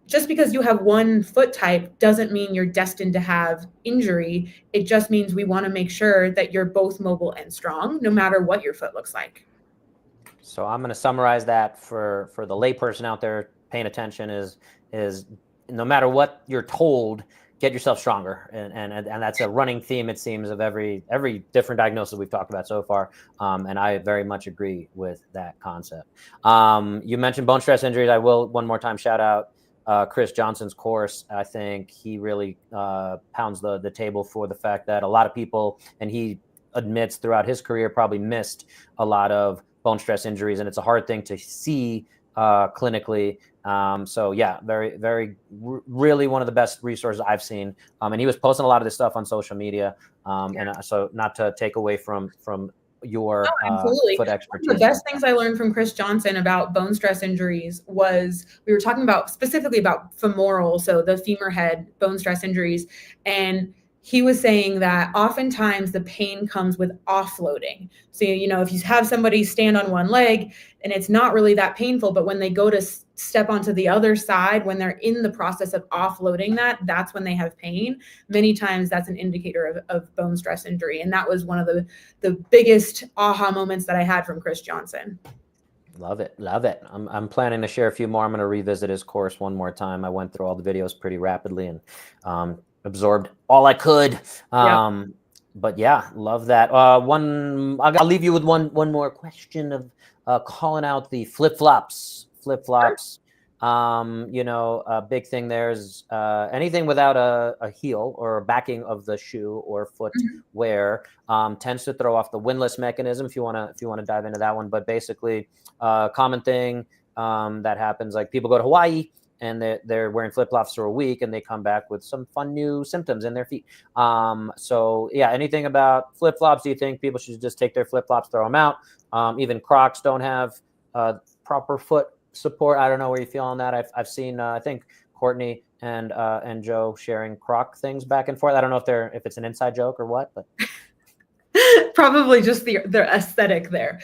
just because you have one foot type doesn't mean you're destined to have injury. It just means we want to make sure that you're both mobile and strong, no matter what your foot looks like. So I'm going to summarize that for the layperson out there paying attention is no matter what you're told, get yourself stronger. And that's a running theme, it seems, of every different diagnosis we've talked about so far. And I very much agree with that concept. You mentioned bone stress injuries. I will one more time shout out Chris Johnson's course. I think he really pounds the table for the fact that a lot of people, and he admits throughout his career, probably missed a lot of bone stress injuries. And it's a hard thing to see clinically. So yeah, really one of the best resources I've seen. And he was posting a lot of this stuff on social media. And so not to take away from your foot expertise. One of the best things I learned from Chris Johnson about bone stress injuries was, we were talking about specifically about femoral, so the femur head bone stress injuries. And he was saying that oftentimes the pain comes with offloading. So, if you have somebody stand on one leg and it's not really that painful, but when they go to step onto the other side, when they're in the process of offloading that's when they have pain. Many times that's an indicator of bone stress injury. And that was one of the biggest aha moments that I had from Chris Johnson. Love it. I'm planning to share a few more. I'm going to revisit his course one more time. I went through all the videos pretty rapidly and absorbed all I could. But yeah, love that. I'll leave you with one more question of calling out the flip-flops. A big thing there is anything without a heel or a backing of the shoe or foot wear tends to throw off the windlass mechanism. If you want to dive into that one, but basically common thing that happens, like people go to Hawaii and they're wearing flip-flops for a week and they come back with some fun new symptoms in their feet. So yeah, anything about flip-flops? Do you think people should just take their flip-flops, throw them out? Even Crocs don't have proper foot support. I don't know where you feel on that. I've seen I think Courtney and Joe sharing Croc things back and forth. I don't know if it's an inside joke or what, but probably just their aesthetic there.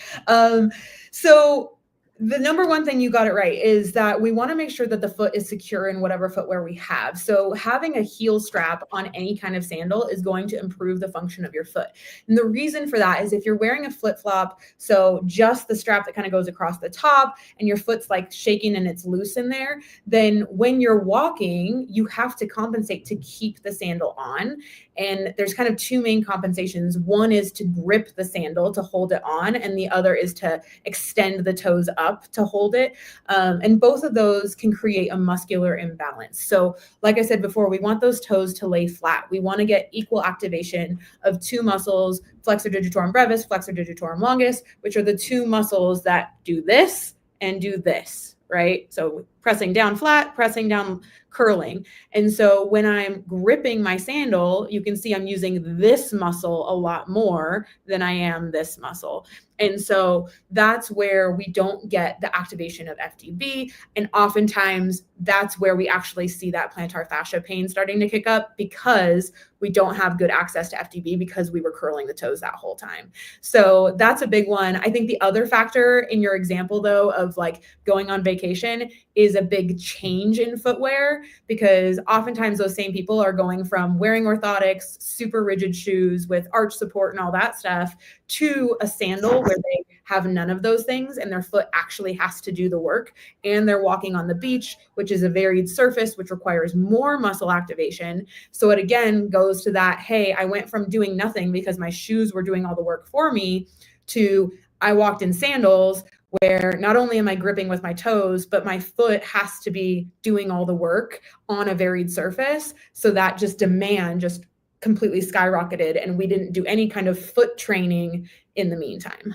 So the number one thing, you got it right, is that we want to make sure that the foot is secure in whatever footwear we have. So having a heel strap on any kind of sandal is going to improve the function of your foot. And the reason for that is if you're wearing a flip-flop, so just the strap that kind of goes across the top and your foot's like shaking and it's loose in there, then when you're walking, you have to compensate to keep the sandal on. And there's kind of two main compensations. One is to grip the sandal to hold it on, and the other is to extend the toes up to hold it. And both of those can create a muscular imbalance. So like I said before, we want those toes to lay flat. We want to get equal activation of two muscles, flexor digitorum brevis, flexor digitorum longus, which are the two muscles that do this and do this, right? So pressing down flat, pressing down curling. And so when I'm gripping my sandal, you can see I'm using this muscle a lot more than I am this muscle. And so that's where we don't get the activation of FDB. And oftentimes that's where we actually see that plantar fascia pain starting to kick up, because we don't have good access to FDB because we were curling the toes that whole time. So that's a big one. I think the other factor in your example, though, of like going on vacation is a big change in footwear, because oftentimes those same people are going from wearing orthotics, super rigid shoes with arch support and all that stuff, to a sandal where they have none of those things and their foot actually has to do the work, and they're walking on the beach, which is a varied surface, which requires more muscle activation. So it again goes to that, hey, I went from doing nothing because my shoes were doing all the work for me, to I walked in sandals where not only am I gripping with my toes, but my foot has to be doing all the work on a varied surface. So that just demand just completely skyrocketed, and we didn't do any kind of foot training in the meantime.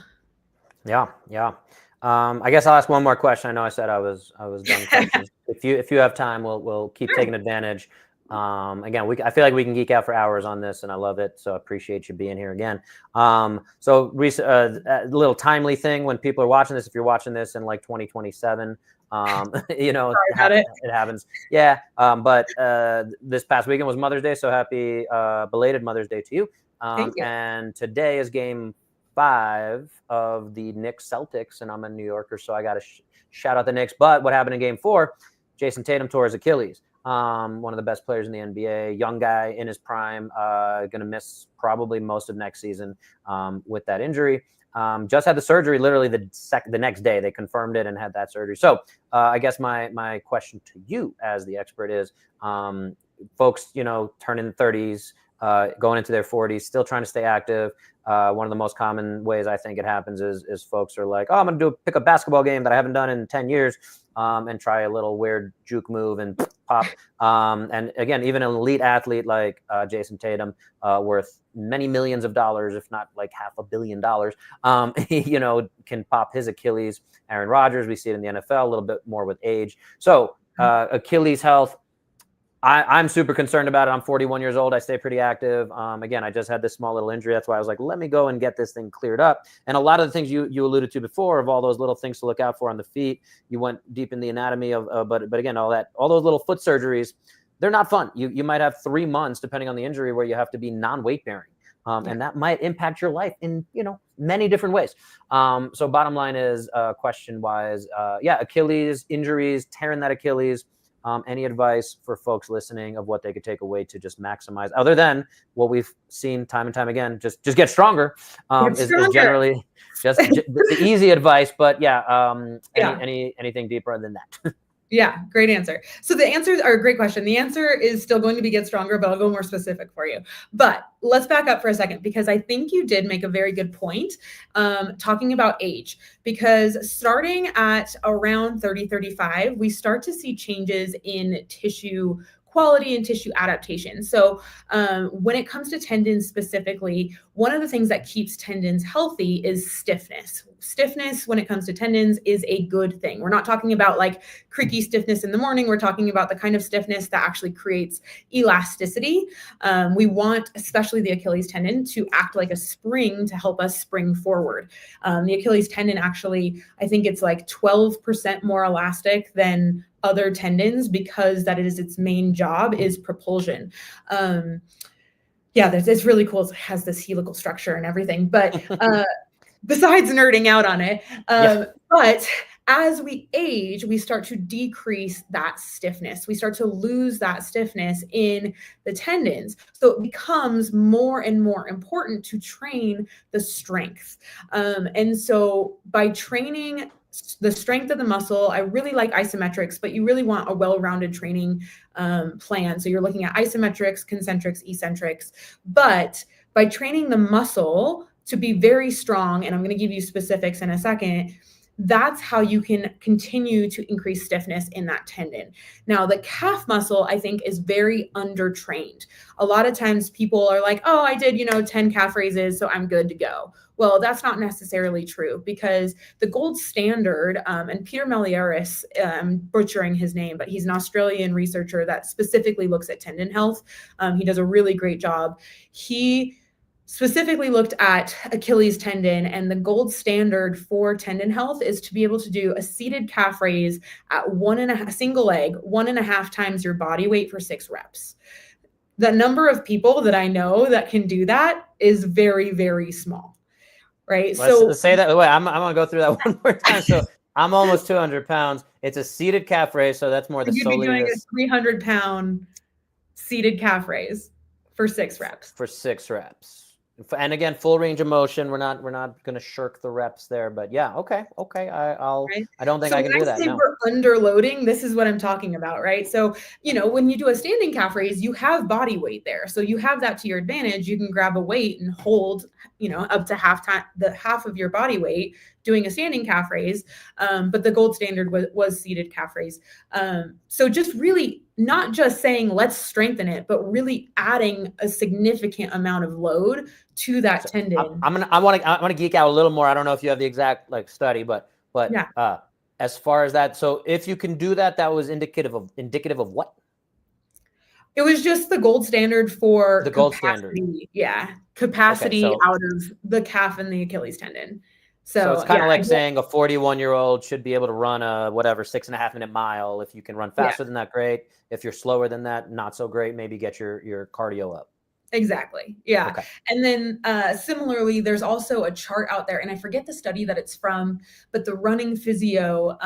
Yeah. I guess I'll ask one more question. I know I said I was done questions. If you have time, we'll keep taking advantage. Again, I feel like we can geek out for hours on this, and I love it. So I appreciate you being here again. So a little timely thing when people are watching this, if you're watching this in like 2027, it happens. Yeah. But this past weekend was Mother's Day. So happy belated Mother's Day to you. Thank you. And today is game 5 of the Knicks Celtics, and I'm a New Yorker, so I got to shout out the Knicks. But what happened in game 4? Jason Tatum tore his Achilles. One of the best players in the NBA, young guy in his prime, going to miss probably most of next season with that injury. Just had the surgery literally the next day. They confirmed it and had that surgery. So I guess my question to you as the expert is, folks, turning 30s, going into their 40s, still trying to stay active. One of the most common ways I think it happens is folks are like, oh, I'm going to pick a basketball game that I haven't done in 10 years and try a little weird juke move and pop. And again, even an elite athlete like Jason Tatum, worth many millions of dollars, if not like $500 million, can pop his Achilles. Aaron Rodgers, we see it in the NFL a little bit more with age. So Achilles health, I'm super concerned about it. I'm 41 years old. I stay pretty active. Again, I just had this small little injury. That's why I was like, let me go and get this thing cleared up. And a lot of the things you alluded to before, of all those little things to look out for on the feet, you went deep in the anatomy of, but again, all those little foot surgeries, they're not fun. You might have 3 months, depending on the injury, where you have to be non-weight bearing. And that might impact your life in, many different ways. So bottom line is, question wise, Achilles injuries, tearing that Achilles. Any advice for folks listening of what they could take away to just maximize, other than what we've seen time and time again, just get stronger, is generally just the easy advice. But anything deeper than that? Yeah, great answer. So the answers are a great question. The answer is still going to be get stronger, but I'll go more specific for you. But let's back up for a second, because I think you did make a very good point talking about age, because starting at around 30, 35, we start to see changes in tissue quality and tissue adaptation. So when it comes to tendons specifically, one of the things that keeps tendons healthy is stiffness. Stiffness when it comes to tendons is a good thing. We're not talking about like creaky stiffness in the morning. We're talking about the kind of stiffness that actually creates elasticity. We want, especially the Achilles tendon, to act like a spring to help us spring forward. The Achilles tendon actually, I think it's like 12% more elastic than other tendons, because that is its main job, is propulsion. It's really cool. It has this helical structure and everything, but besides nerding out on it, but as we age, we start to decrease that stiffness. We start to lose that stiffness in the tendons. So it becomes more and more important to train the strength. And so by training the strength of the muscle, I really like isometrics, but you really want a well-rounded training plan. So you're looking at isometrics, concentrics, eccentrics, but by training the muscle to be very strong, and I'm going to give you specifics in a second, that's how you can continue to increase stiffness in that tendon. Now, the calf muscle, I think, is very undertrained. A lot of times people are like, oh, I did, 10 calf raises, so I'm good to go. Well, that's not necessarily true, because the gold standard, and Peter Melliaris, I'm butchering his name, but he's an Australian researcher that specifically looks at tendon health. He does a really great job. He specifically looked at Achilles tendon, and the gold standard for tendon health is to be able to do a seated calf raise at single leg, 1.5 times your body weight for 6 reps. The number of people that I know that can do that is very, very small, right? Let's say that. Wait, I'm going to go through that one more time. So I'm almost 200 pounds. It's a seated calf raise, so that's more the you'd be doing a 300-pound seated calf raise for 6 reps. For 6 reps. And again, full range of motion. We're not going to shirk the reps there, but yeah, okay. Right? I don't think I can do that. When I say we're underloading, this is what I'm talking about, right? So, when you do a standing calf raise, you have body weight there, so you have that to your advantage. You can grab a weight and hold, up to half of your body weight doing a standing calf raise. But the gold standard was seated calf raise. So just really not just saying let's strengthen it, but really adding a significant amount of load to that tendon. I want to geek out a little more. I don't know if you have the exact study, but yeah. As far as that, so if you can do that, that was indicative of what? It was just the gold standard for the gold standard. Yeah, capacity out of the calf and the Achilles tendon. So it's kind of like saying a 41-year-old should be able to run a 6.5-minute mile. If you can run faster than that, great. If you're slower than that, not so great. Maybe get your cardio up. Exactly. Yeah. Okay. And then similarly, there's also a chart out there, and I forget the study that it's from, but the running physio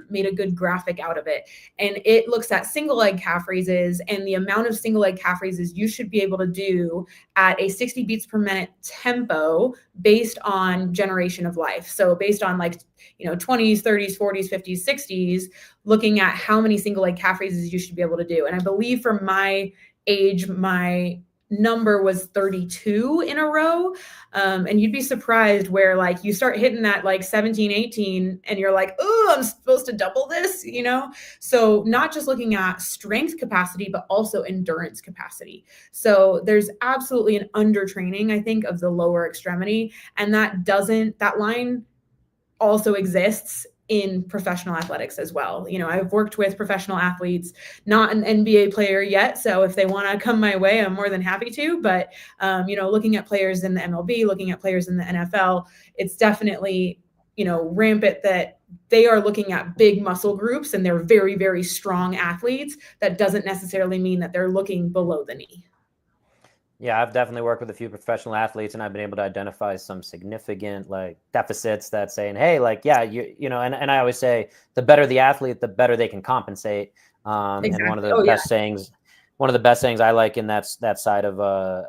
made a good graphic out of it. And it looks at single leg calf raises and the amount of single leg calf raises you should be able to do at a 60 beats per minute tempo based on generation of life. So based on 20s, 30s, 40s, 50s, 60s, looking at how many single leg calf raises you should be able to do. And I believe for my age, my number was 32 in a row. And you'd be surprised where you start hitting that 17, 18 and you're like, oh, I'm supposed to double this, So not just looking at strength capacity, but also endurance capacity. So there's absolutely an undertraining, I think, of the lower extremity. And that line also exists in professional athletics as well. I've worked with professional athletes, not an NBA player yet. So if they want to come my way, I'm more than happy to. But, looking at players in the MLB, looking at players in the NFL, it's definitely, rampant that they are looking at big muscle groups and they're very, very strong athletes. That doesn't necessarily mean that they're looking below the knee. Yeah, I've definitely worked with a few professional athletes, and I've been able to identify some significant deficits that saying, hey, and I always say the better the athlete, the better they can compensate. Exactly. And one of the best sayings I like in that side of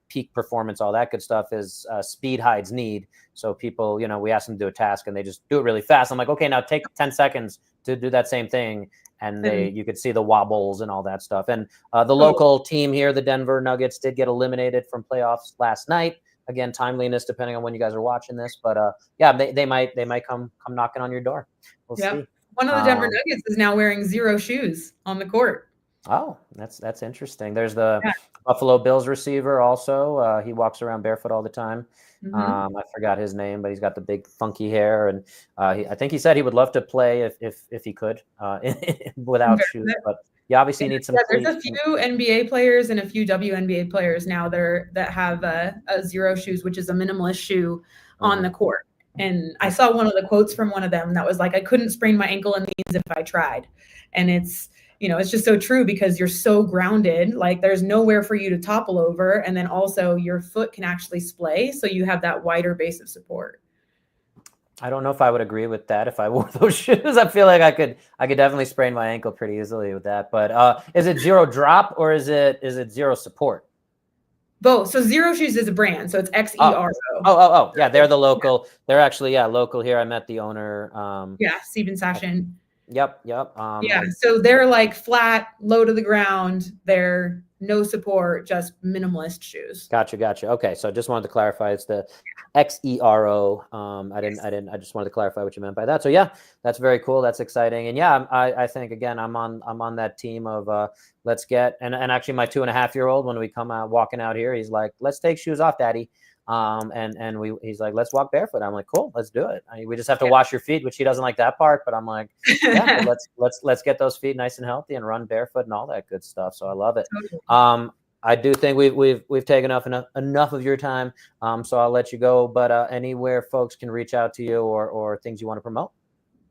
peak performance, all that good stuff, is speed hides need. So people, we ask them to do a task and they just do it really fast. I'm like, okay, now take 10 seconds to do that same thing. And you could see the wobbles and all that stuff. And the local team here, the Denver Nuggets, did get eliminated from playoffs last night. Again, timeliness depending on when you guys are watching this, but they might come knocking on your door. We'll see. One of the Denver Nuggets is now wearing 0 shoes on the court. Oh, that's interesting. There's the Buffalo Bills receiver also. He walks around barefoot all the time. Mm-hmm. I forgot his name, but he's got the big funky hair, and I think he said he would love to play if he could without shoes. But you obviously need some. There's a few NBA players and a few WNBA players now that have a 0 shoes, which is a minimalist shoe on the court. And I saw one of the quotes from one of them that was like, "I couldn't sprain my ankle in these if I tried," and it's just so true because you're so grounded, there's nowhere for you to topple over. And then also your foot can actually splay. So you have that wider base of support. I don't know if I would agree with that. If I wore those shoes, I feel like I could definitely sprain my ankle pretty easily with that. But is it 0 drop or is it 0 support? Both. So 0 Shoes is a brand. So it's XERO. Oh. Yeah. They're the local. They're actually, local here. I met the owner. Stephen Sashin. Yep. So they're flat, low to the ground. They're no support, just minimalist shoes. Gotcha. Okay. So just wanted to clarify, it's the Xero. I just wanted to clarify what you meant by that. So yeah, that's very cool. That's exciting. And yeah, I think again, I'm on that team of let's get, and actually my 2.5-year-old, when we come out walking out here, he's like, let's take shoes off, daddy. He's like, let's walk barefoot. I'm like, cool, let's do it. We just have to wash your feet, which he doesn't like that part, but I'm like, yeah, but let's get those feet nice and healthy and run barefoot and all that good stuff. So I love it. I do think we've taken enough of your time. So I'll let you go, but anywhere folks can reach out to you or things you want to promote.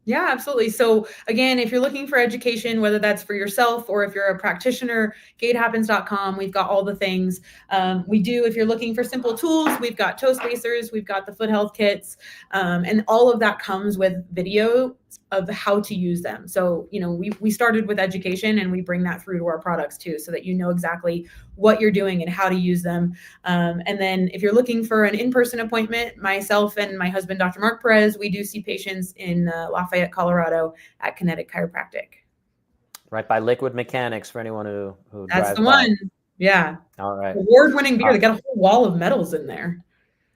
Yeah, absolutely. So again, if you're looking for education, whether that's for yourself or if you're a practitioner, gatehappens.com, we've got all the things. If you're looking for simple tools, we've got toe spacers, we've got the foot health kits, and all of that comes with video of how to use them. So, we started with education and we bring that through to our products too, so that you know exactly what you're doing and how to use them. And then if you're looking for an in-person appointment, myself and my husband, Dr. Mark Perez, we do see patients in Lafayette, Colorado at Kinetic Chiropractic. Right by Liquid Mechanics for anyone who That's drives the one. by. Yeah. All right. Award-winning beer. They got a whole wall of medals in there.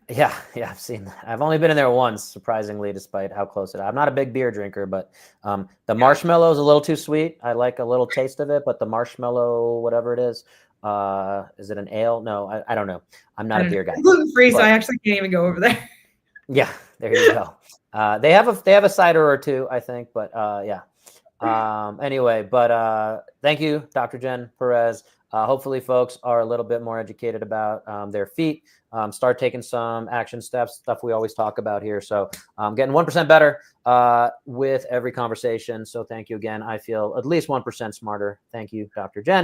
Yeah, I've seen that. I've only been in there once, surprisingly, despite how close it is. I'm not a big beer drinker, but the marshmallow is a little too sweet. I like a little taste of it, but the marshmallow, whatever it is it an ale? No, I don't know. I'm not a beer guy. It's gluten-free, so I actually can't even go over there. Yeah, there you go. They have a cider or two, I think, but yeah. Anyway, but thank you, Dr. Jen Perez. Hopefully folks are a little bit more educated about their feet. Start taking some action steps, stuff we always talk about here. So getting 1% better with every conversation. So thank you again. I feel at least 1% smarter. Thank you, Dr. Jen.